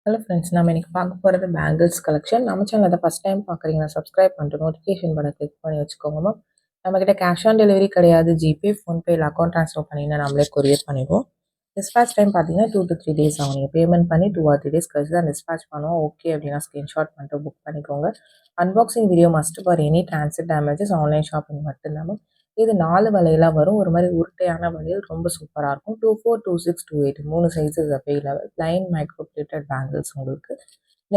Hello friends, நம்ம இன்னைக்கு பார்க்க போகிறது பேங்கிள்ஸ் கலெக்ஷன். நம்ம சேனலை ஃபஸ்ட் டைம் பார்க்குறீங்கன்னா சப்ஸ்கிரைப் பண்ணிட்டு நோட்டிஃபிகேஷன் பண்ண கிளிக் பண்ணி வச்சுக்கோங்கம்மா. நம்மக்கிட்ட கேஷ் ஆன் டெலிவரி கிடையாது. ஜிபே, ஃபோன்பே இல்லை அக்கௌண்ட் ட்ரான்ஸ்ஃபர் பண்ணிங்கன்னா நம்மளே கொரியர் பண்ணிடுவோம். டிஸ்பேச் டைம் பார்த்தீங்கன்னா 2 to 3 days ஆகும். நீங்கள் பேமெண்ட் பண்ணி 2 or 3 days கழிச்சு தான் டிஸ்பேச் பண்ணுவோம். ஓகே அப்படின்னா ஸ்க்ரீன்ஷாட் பண்ணிட்டு புக் பண்ணிக்கோங்க. Unboxing video must for any transit damages online shopping மட்டும்தான். இது 4 வளையலாக வரும். ஒரு மாதிரி உருட்டையான வளையல் ரொம்ப சூப்பராக இருக்கும். 24, 26, 28 3 sizes available. Plain micro plated bangles உங்களுக்கு.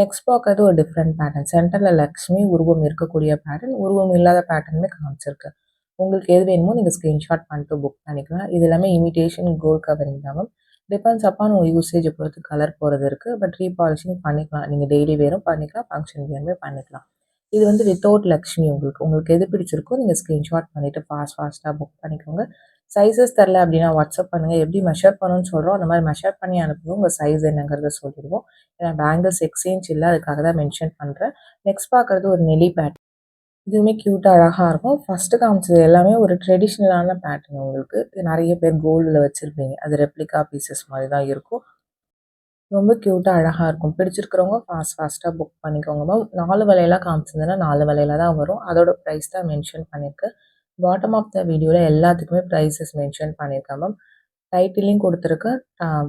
நெக்ஸ்ட் பார்க்கறது ஒரு டிஃப்ரெண்ட் பேட்டர்ன். சென்டரில் லக்ஷ்மி உருவம் இருக்கக்கூடிய பேட்டர்ன், உருவம் இல்லாத பேட்டர்னுமே காமிச்சிருக்கு. உங்களுக்கு எது வேணுமோ நீங்கள் ஸ்க்ரீன்ஷாட் பண்ணிட்டு புக் பண்ணிக்கலாம். இது எல்லாமே இமிடேஷன் கோல்ட் கவரிங் தான் மேம். டிபெண்ட்ஸ் அப்பான் உங்கள் யூசேஜை பொறுத்து கலர் போகிறது இருக்குது. பட் ரீபாலிஷிங் பண்ணிக்கலாம். நீங்கள் டெய்லி வேரும் பண்ணிக்கலாம், ஃபங்க்ஷன் வேருமே பண்ணிக்கலாம். இது வந்து வித்தவுட் லக்ஷ்மி. உங்களுக்கு எது பிடிச்சிருக்கோ நீங்கள் ஸ்க்ரீன்ஷாட் பண்ணிவிட்டு ஃபாஸ்ட்டாக புக் பண்ணிக்கோங்க. சைஸஸ் தரல அப்படின்னா வாட்ஸ்அப் பண்ணுங்கள். எப்படி மெஷர் பண்ணணும்னு சொல்கிறோம் அந்த மாதிரி மெஷர் பண்ணி அனுப்புவோம். உங்கள் சைஸ் என்னங்கிறத சொல்லிடுவோம். ஏன்னா பேங்கிள்ஸ் எக்ஸ்சேஞ்ச் இல்லை, அதுக்காக தான் மென்ஷன் பண்ணுறேன். நெக்ஸ்ட் பார்க்குறது ஒரு நெலி பேட்டர்ன். இதுவுமே க்யூட்டாக அழகாக இருக்கும். ஃபஸ்ட்டு காமிச்சது எல்லாமே ஒரு ட்ரெடிஷ்னலான பேட்டர்ன் உங்களுக்கு. நிறைய பேர் கோல்டில் வச்சுருப்பீங்க. அது ரெப்ளிகா பீசஸ் மாதிரி தான் இருக்கும். ரொம்ப க்யூட்டாக அழகாக இருக்கும். பிடிச்சிருக்கிறவங்க ஃபாஸ்ட்டாக புக் பண்ணிக்கோங்க மேம். 4 வளையலாக காமிச்சிருந்தேன்னா 4 வளையலாக தான் வரும். அதோட ப்ரைஸ் தான் மென்ஷன் பண்ணியிருக்கேன். பாட்டம் ஆஃப் த வீடியோவில் எல்லாத்துக்குமே ப்ரைஸஸ் மென்ஷன் பண்ணியிருக்கேன் மேம். டைட்டிலையும் கொடுத்துருக்கேன்.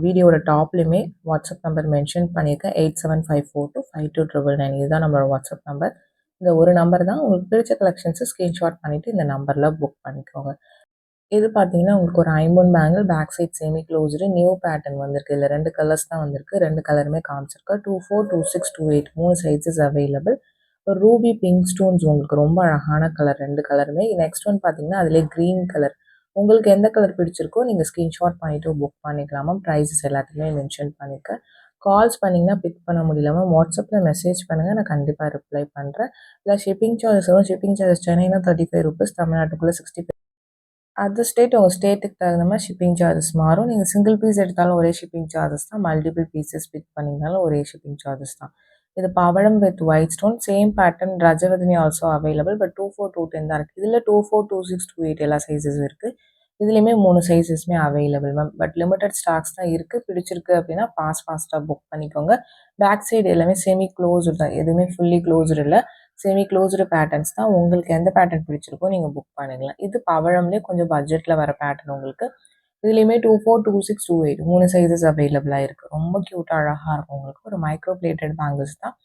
வீடியோட டாப்லேயுமே வாட்ஸ்அப் நம்பர் மென்ஷன் பண்ணியிருக்கேன். 8754252999. இதுதான் நம்மளோட வாட்ஸ்அப் நம்பர். இந்த ஒரு நம்பர் தான். உங்களுக்கு பிடிச்ச கலெக்ஷன்ஸை ஸ்க்ரீன்ஷாட் பண்ணிவிட்டு இந்த நம்பரில் புக் பண்ணிக்கோங்க. இது பார்த்தீங்கன்னா உங்களுக்கு ஒரு ஐம்பொன் bangle, back side semi closed, new pattern வந்திருக்கு. இதில் 2 கலர்ஸ் தான் வந்திருக்கு. 2 கலருமே காமிச்சிருக்கேன். 24, 26, 28 3 சைஸஸ் அவைலபிள். ஒரு ரூபி பிங்க் ஸ்டோன்ஸ் உங்களுக்கு ரொம்ப அழகான கலர் 2 கலருமே. நெக்ஸ்ட் ஒன் பார்த்தீங்கன்னா அதிலே க்ரீன் கலர். உங்களுக்கு எந்த கலர் பிடிச்சிருக்கோ நீங்கள் ஸ்க்ரீன்ஷாட் பண்ணிவிட்டு புக் பண்ணிக்கலாமா. ப்ரைஸஸ் எல்லாத்துக்குமே மென்ஷன் பண்ணியிருக்கேன். கால்ஸ் பண்ணிங்கன்னா பிக் பண்ண முடியலாமா. வாட்ஸ்அப்பில் மெசேஜ் பண்ணுங்கள், நான் கண்டிப்பாக ரிப்ளை பண்ணுறேன். இல்லை ஷிப்பிங் சார்ஜஸ் வரும். ஷிப்பிங் சார்ஜஸ் சென்னைனா ₹35, தமிழ்நாட்டுக்குள்ளே 65. அதர் ஸ்டேட் உங்கள் ஸ்டேட்டுக்கு தகுந்த மாதிரி ஷிப்பிங் சார்ஜஸ் மாறும். நீங்கள் சிங்கிள் பீஸ் எடுத்தாலும் ஒரே ஷிப்பிங் சார்ஜஸ் தான். மல்டிபிள் பீசஸ் பிக் பண்ணிங்கனாலும் ஒரே ஷிப்பிங் சார்ஜஸ் தான். இது பவழம் with white stone, same pattern, Rajavardhini also available. But 24, 210 தான் இருக்குது. இதில் 24, 26, 28 எல்லா சைஸஸ் இருக்குது. இதுலேயுமே 3 சைஸஸ்மே available ma'am. But limited stocks தான் இருக்குது. பிடிச்சிருக்கு அப்படின்னா ஃபாஸ்ட்டாக புக் பண்ணிக்கோங்க. பேக் சைடு எல்லாமே செமி க்ளோஸ்டு தான். எதுவுமே ஃபுல்லி க்ளோஸ்டு இல்லை, செமி க்ளோஸ்டு பேட்டர்ன்ஸ் தான். உங்களுக்கு எந்த பேட்டர்ன் பிடிச்சிருக்கோ நீங்கள் புக் பண்ணிக்கலாம். இது பவழம்லேயே கொஞ்சம் பட்ஜெட்டில் வர பேட்டர்ன் உங்களுக்கு. இதுலேயுமே 24, 26, 28 3 சைஸஸ் அவைலபிளாக இருக்குது. ரொம்ப க்யூட்டாக அழகாக இருக்கும். உங்களுக்கு ஒரு மைக்ரோ பிளேட்டட் பேங்கிள்ஸ் தான்.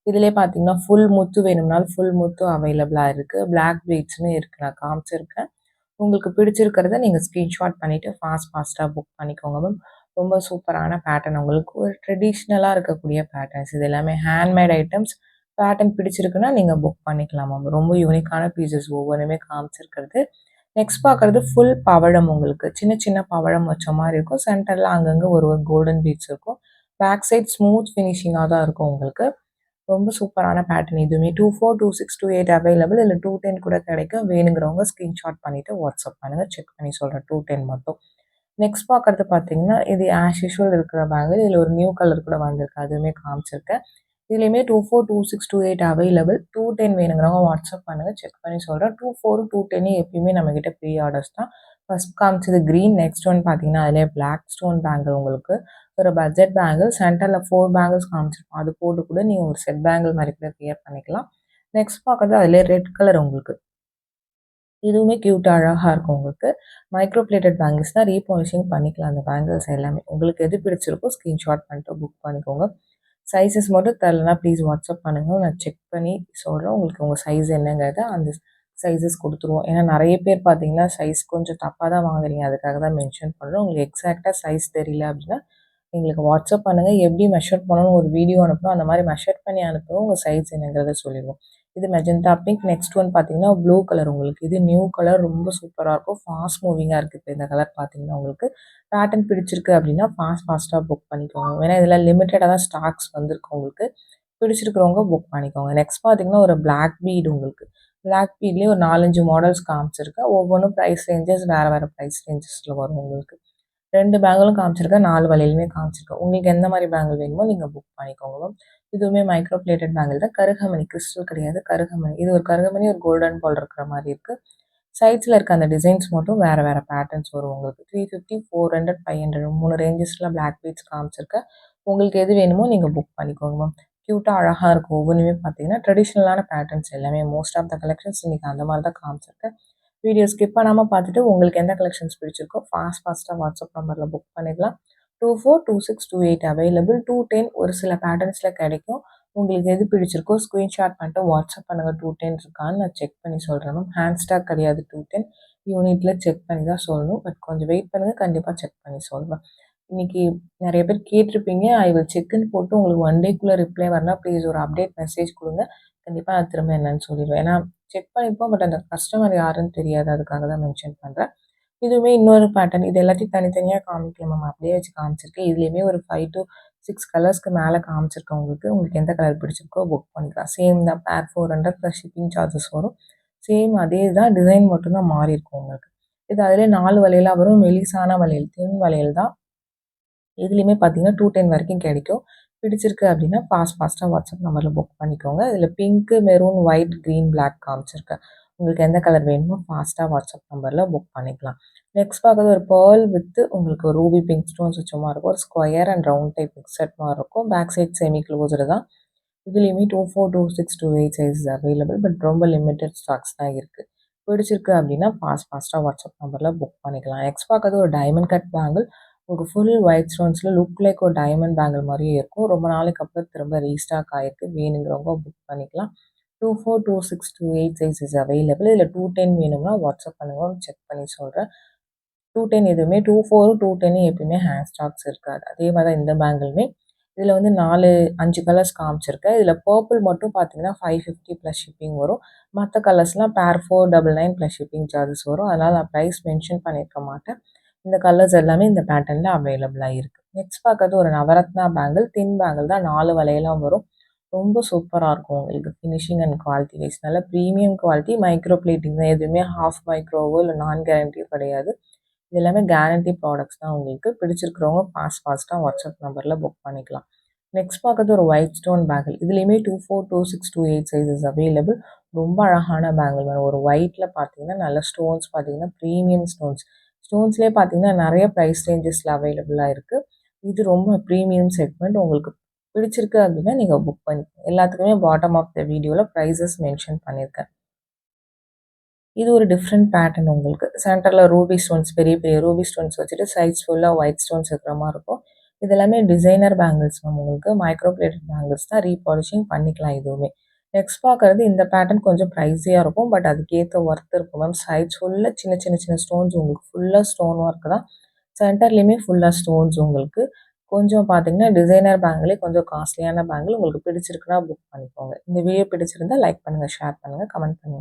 இதிலே பார்த்தீங்கன்னா ஃபுல் முத்து வேணும்னாலும் ஃபுல் முத்து அவைலபிளாக இருக்குது. பிளாக் பீட்ஸுமே இருக்குது, நான் காமிச்சிருக்கேன். உங்களுக்கு பிடிச்சிருக்கிறத நீங்கள் ஸ்க்ரீன்ஷாட் பண்ணிவிட்டு ஃபாஸ்ட்டாக புக் பண்ணிக்கோங்க மேம். ரொம்ப சூப்பரான பேட்டர்ன். உங்களுக்கு ஒரு ட்ரெடிஷ்னலாக இருக்கக்கூடிய பேட்டர்ன்ஸ். இது எல்லாமே ஹேண்ட்மேட் ஐட்டம்ஸ். பேட்டர்ன் பிடிச்சிருக்குன்னா நீங்கள் புக் பண்ணிக்கலாம் மேம். ரொம்ப யூனிக்கான பீசஸ் ஒவ்வொன்றுமே காமிச்சிருக்கிறது. நெக்ஸ்ட் பார்க்குறது ஃபுல் பவழம். உங்களுக்கு சின்ன சின்ன பவழம் வச்ச மாதிரி இருக்கும். சென்டரில் அங்கங்கே ஒரு ஒரு கோல்டன் பீட்ஸ் இருக்கும். பேக் சைட் ஸ்மூத் ஃபினிஷிங்காக தான் இருக்கும் உங்களுக்கு. ரொம்ப சூப்பரான பேட்டர்ன். இதுவுமே 24, 26, 28 அவைலபிள். இல்லை 210 கூட கிடைக்கும். வேணுங்கிறவங்க ஸ்க்ரீன்ஷாட் பண்ணிவிட்டு வாட்ஸ்அப் பண்ணுங்கள். செக் பண்ணி சொல்கிறேன். 210 மட்டும். நெக்ஸ்ட் பார்க்குறது பார்த்தீங்கன்னா இது ஆஸ் யூஷுவல் இருக்கிற பேங்கிள். இதில் ஒரு நியூ கலர் கூட வந்திருக்கு, அதுவுமே காமிச்சிருக்கேன். இதுலேயுமே 24, 26, 28 அவைலபிள். 210 வேணுங்கிறவங்க வாட்ஸ்அப் பண்ணுங்கள். செக் பண்ணி சொல்கிறேன். 24, 210 எப்பயுமே நம்மக்கிட்ட ப்ரீ ஆர்டர்ஸ் தான். ஃபஸ்ட் காமிச்சது க்ரீன். நெக்ஸ்ட் ஒன் பார்த்தீங்கன்னா அதிலே பிளாக் ஸ்டோன் பேங்கிள். உங்களுக்கு ஒரு பட்ஜெட் பேங்கிள். சென்டரில் 4 பேங்கிள்ஸ் காமிச்சிருக்கோம். அது போட்டு கூட நீங்கள் ஒரு செட் பேங்கிள் மாதிரி கூட கிளியர் பண்ணிக்கலாம். நெக்ஸ்ட் பார்க்குறது அதிலே ரெட் கலர். உங்களுக்கு இதுவுமே க்யூட்டாக அழகாக இருக்கும். உங்களுக்கு மைக்ரோ பிளேட்டட் பேங்கிள்ஸ் தான். ரீபாலிஷிங் பண்ணிக்கலாம் அந்த பேங்கிள்ஸ் எல்லாமே. உங்களுக்கு எது பிடிச்சிருக்கோ ஸ்க்ரீன்ஷாட் பண்ணிட்டு புக் பண்ணிக்கோங்க. சைஸஸ் மட்டும் தரலனா ப்ளீஸ் வாட்ஸ்அப் பண்ணுங்கள், நான் செக் பண்ணி சொல்கிறேன். உங்களுக்கு உங்கள் சைஸ் என்னங்கிறத அந்த சைஸஸ் கொடுத்துருவோம். ஏன்னா நிறைய பேர் பார்த்தீங்கன்னா சைஸ் கொஞ்சம் தப்பாக தான் வாங்குறீங்க. அதுக்காக தான் மென்ஷன் பண்ணுறோம். உங்களுக்கு எக்ஸாக்டாக சைஸ் தெரியல அப்படின்னா எங்களுக்கு வாட்ஸ்அப் பண்ணுங்கள். எப்படி மெஷர் பண்ணணும்னு ஒரு வீடியோ அனுப்பணும். அந்த மாதிரி மெஷர் பண்ணி அனுப்புவோம். உங்கள் சைஸ் என்னங்கிறத சொல்லிடுவோம். இது மெஜந்தா பிங்க். நெக்ஸ்ட் ஒன் பார்த்தீங்கன்னா ப்ளூ கலர். உங்களுக்கு இது நியூ கலர். ரொம்ப சூப்பராக இருக்கும். ஃபாஸ்ட் மூவிங்காக இருக்குது. இப்போ இந்த கலர் பார்த்தீங்கன்னா உங்களுக்கு பேட்டர்ன் பிடிச்சிருக்கு அப்படின்னா ஃபாஸ்ட்டாக புக் பண்ணிக்கோங்க. ஏன்னா இதில் லிமிட்டடாக தான் ஸ்டாக்ஸ் வந்திருக்கு. உங்களுக்கு பிடிச்சிருக்கிறவங்க புக் பண்ணிக்கோங்க. நெக்ஸ்ட் பார்த்தீங்கன்னா ஒரு பிளாக் பீட். உங்களுக்கு பிளாக் பீட்லேயே ஒரு 4-5 மாடல்ஸ் காமிச்சிருக்கேன். ஒவ்வொன்றும் ப்ரைஸ் ரேஞ்சஸ் வேறு ப்ரைஸ் ரேஞ்சஸில் வரும். உங்களுக்கு 2 பேங்கிளும் காமிச்சிருக்கேன், 4 வளையலுமே காமிச்சிருக்கேன். உங்களுக்கு எந்த மாதிரி பேங்கிள் வேணுமோ நீங்கள் புக் பண்ணிக்கோங்க மேம். இதுவுமே மைக்ரோ பிளேட்டட் பேங்கிள் தான். கருகமணி, கிறிஸ்டல் கிடையாது, கருகமணி. இது ஒரு கருகமணி, ஒரு கோல்டன் பால் இருக்கிற மாதிரி இருக்குது. சைட்ஸில் இருக்க அந்த டிசைன்ஸ் மட்டும் வேறு பேட்டர்ன்ஸ் வரும். உங்களுக்கு 350, 400, 500 3 ரேஞ்சஸில் பிளாக் பீட்ஸ் காமிச்சிருக்கேன். உங்களுக்கு எது வேணுமோ நீங்கள் புக் பண்ணிக்கோங்க மேம். க்யூட்டாக அழகாக இருக்கும். ஒவ்வொன்றுமே பார்த்தீங்கன்னா ட்ரெடிஷ்னலான பேட்டர்ன்ஸ் எல்லாமே மோஸ்ட் ஆஃப் த கலெக்ஷன்ஸ் இன்றைக்கி அந்த மாதிரி தான் காமிச்சிருக்கேன். வீடியோ ஸ்கிப் பண்ணாமல் பார்த்துட்டு உங்களுக்கு எந்த கலெக்ஷன்ஸ் பிடிச்சிருக்கோ ஃபாஸ்ட்டாக வாட்ஸ்அப் நம்பரில் புக் பண்ணிக்கலாம். 242628 அவைலபிள். 210 ஒரு சில பேட்டர்ன்ஸில் கிடைக்கும். உங்களுக்கு எது பிடிச்சிருக்கோ ஸ்க்ரீன்ஷாட் பண்ணிட்டு வாட்ஸ்அப் பண்ணுங்கள். 210 இருக்கான்னு நான் செக் பண்ணி சொல்கிறேன் மேம். ஹேண்ட் ஸ்டாக் கிடையாது. 210 யூனிட்டில் செக் பண்ணி தான் சொல்லணும். பட் கொஞ்சம் வெயிட் பண்ணுங்கள், கண்டிப்பாக செக் பண்ணி சொல்வேன். இன்றைக்கி நிறைய பேர் கேட்டிருப்பீங்க. ஐ வில் செக்குன்னு போட்டு உங்களுக்கு 1 டேக்குள்ளே ரிப்ளை வரலாம். ப்ளீஸ் ஒரு அப்டேட் மெசேஜ் கொடுங்க. கண்டிப்பாக நான் திரும்ப என்னன்னு சொல்லிடுவேன். ஏன்னா செக் பண்ணிப்போம், பட் அந்த கஸ்டமர் யாருன்னு தெரியாது. அதுக்காக தான் மென்ஷன் பண்ணுறேன். இதுவுமே இன்னொரு பேட்டர்ன். இது எல்லாத்தையும் தனித்தனியாக காமிக்கல மேம். அப்படியே வச்சு காமிச்சிருக்கேன். இதுலேயுமே ஒரு 5 to 6 கலர்ஸ்க்கு மேலே காமிச்சிருக்கேன் உங்களுக்கு. உங்களுக்கு எந்த கலர் பிடிச்சிருக்கோ புக் பண்ணிக்கலாம். சேம் தான். பேர் 400 ப்ளஸ் ஷிப்பிங் சார்ஜஸ் வரும். சேம் அதே தான். டிசைன் மட்டும்தான் மாறி இருக்கும் உங்களுக்கு. இது அதிலே 4 வளையலாக வரும். மெலிசான வளையல், தின் வளையல் தான். இதுலேயுமே பார்த்தீங்கன்னா 210 வரைக்கும் கிடைக்கும். பிடிச்சிருக்கு அப்படின்னா ஃபாஸ்ட்டாக வாட்ஸ்அப் நம்பரில் புக் பண்ணிக்கோங்க. இதில் pink, maroon, white, green, black காமிச்சிருக்கேன். உங்களுக்கு எந்த கலர் வேணுமோ ஃபாஸ்ட்டாக வாட்ஸ்அப் நம்பரில் புக் பண்ணிக்கலாம். நெக்ஸ்ட் பார்க்குறது ஒரு பேர்ல் வித் உங்களுக்கு ஒரு ரூபி பிங்க் ஸ்டோன்ஸ் வச்ச மாதிரி இருக்கும். ஒரு square and round type mixed மாதிரி இருக்கும். பேக் சைட் செமி க்ளோஸ்டு தான். இதுலேயுமே 242628 சைஸஸ் அவைலபிள். பட் ரொம்ப லிமிட்டட் ஸ்டாக்ஸ் தான் இருக்குது. பிடிச்சிருக்கு அப்படின்னா ஃபாஸ்ட்டாக வாட்ஸ்அப் நம்பரில் புக் பண்ணிக்கலாம். நெக்ஸ்ட் பார்க்குறது ஒரு டைமண்ட் கட் பேங்கிள். உங்களுக்கு ஃபுல் ஒயிட் ஸ்டோன்ஸில் லுக் லைக் ஒரு டைமண்ட் பேங்கிள் மாதிரியே இருக்கும். ரொம்ப நாளைக்கு அப்புறம் திரும்ப ரீஸ்டாக் ஆகிருக்கு. வேணுங்கிறவங்க புக் பண்ணிக்கலாம். 242628 சைஸஸ் அவைலபிள். இதில் 210 வேணும்னா வாட்ஸ்அப் பண்ணுங்கள், செக் பண்ணி சொல்கிறேன். 210 எதுவுமே 24 210 எப்பயுமே ஹேண்ட் ஸ்டாக்ஸ் இருக்காது. அதே மாதிரி தான் இந்த பேங்கிளுமே. இதில் வந்து 5 கலர்ஸ் காமிச்சிருக்கேன். இதில் பர்பிள் மட்டும் பார்த்தீங்கன்னா 550 ப்ளஸ் ஷிப்பிங் வரும். மற்ற கலர்ஸ்லாம் பேர் 499 ப்ளஸ் ஷிப்பிங் சார்ஜஸ் வரும். அதனால் நான் ப்ரைஸ் மென்ஷன் பண்ணியிருக்க மாட்டேன். இந்த கலர்ஸ் எல்லாமே இந்த பேட்டர்னில் அவைலபிளாக இருக்குது. நெக்ஸ்ட் பார்க்கறது ஒரு நவரத்னா பேங்கிள். தின் பேங்கிள் தான். 4 வளையலாம் வரும். ரொம்ப சூப்பராக இருக்கும் உங்களுக்கு. ஃபினிஷிங் அண்ட் குவாலிட்டி வைஸ் நல்ல ப்ரீமியம் குவாலிட்டி. மைக்ரோ பிளேட்டிங் தான். எதுவுமே ஹாஃப் மைக்ரோவோ இல்லை நான் கேரண்டியோ கிடையாது. இது எல்லாமே கேரண்டி ப்ராடக்ட்ஸ் தான் உங்களுக்கு. பிடிச்சிருக்கிறவங்க ஃபாஸ்ட்டாக வாட்ஸ்அப் நம்பரில் புக் பண்ணிக்கலாம். நெக்ஸ்ட் பார்க்கறது ஒரு ஒயிட் ஸ்டோன் பேங்கிள். இதுலேயுமே 242628 சைஸஸ் அவைலபிள். ரொம்ப அழகான பேங்கிள் வேணும். ஒரு ஒயிட்டில் பார்த்தீங்கன்னா நல்ல ஸ்டோன்ஸ் பார்த்தீங்கன்னா ப்ரீமியம் ஸ்டோன்ஸ். ஸ்டோன்ஸ்லேயே பார்த்தீங்கன்னா நிறைய ப்ரைஸ் ரேஞ்சஸில் அவைலபிளாக இருக்குது. இது ரொம்ப ப்ரீமியம் செக்மெண்ட். உங்களுக்கு பிடிச்சிருக்கு அப்படின்னா நீங்கள் புக் பண்ணிக்கோங்க. எல்லாத்துக்குமே பாட்டம் ஆஃப் த வீடியோவில் ப்ரைஸஸ் மென்ஷன் பண்ணியிருக்கேன். இது ஒரு டிஃப்ரெண்ட் பேட்டர்ன் உங்களுக்கு. சென்டரில் ரூபி ஸ்டோன்ஸ், பெரிய பெரிய ரூபி ஸ்டோன்ஸ் வச்சுட்டு சைட்ஸ் ஃபுல்லாக ஒயிட் ஸ்டோன்ஸ் இருக்கிற மாதிரி இருக்கும். இது எல்லாமே டிசைனர் பேங்கிள்ஸ் மேம். உங்களுக்கு மைக்ரோ பிளேட்டட் பேங்கிள்ஸ் தான். ரீபாலிஷிங் பண்ணிக்கலாம் இதுவுமே. நெக்ஸ்ட் பார்க்குறது இந்த பேட்டர்ன் கொஞ்சம் ப்ரைஸியாக இருக்கும். பட் அதுக்கேற்ற ஒர்த் இருக்கும் மேம். சைட்ஸ் ஃபுல்லாக சின்ன ஸ்டோன்ஸ் உங்களுக்கு. ஃபுல்லாக ஸ்டோன் ஒர்க் தான். சென்டர்லேயுமே ஃபுல்லாக ஸ்டோன்ஸ் உங்களுக்கு. கொஞ்சம் பார்த்தீங்கன்னா டிசைனர் பேங்கிளே கொஞ்சம் காஸ்ட்லியான பேங்கிள். உங்களுக்கு பிடிச்சிருக்குன்னா புக் பண்ணிக்கோங்க. இந்த வீடியோ பிடிச்சிருந்தா லைக் பண்ணுங்கள், ஷேர் பண்ணுங்கள், கமெண்ட் பண்ணுங்கள்.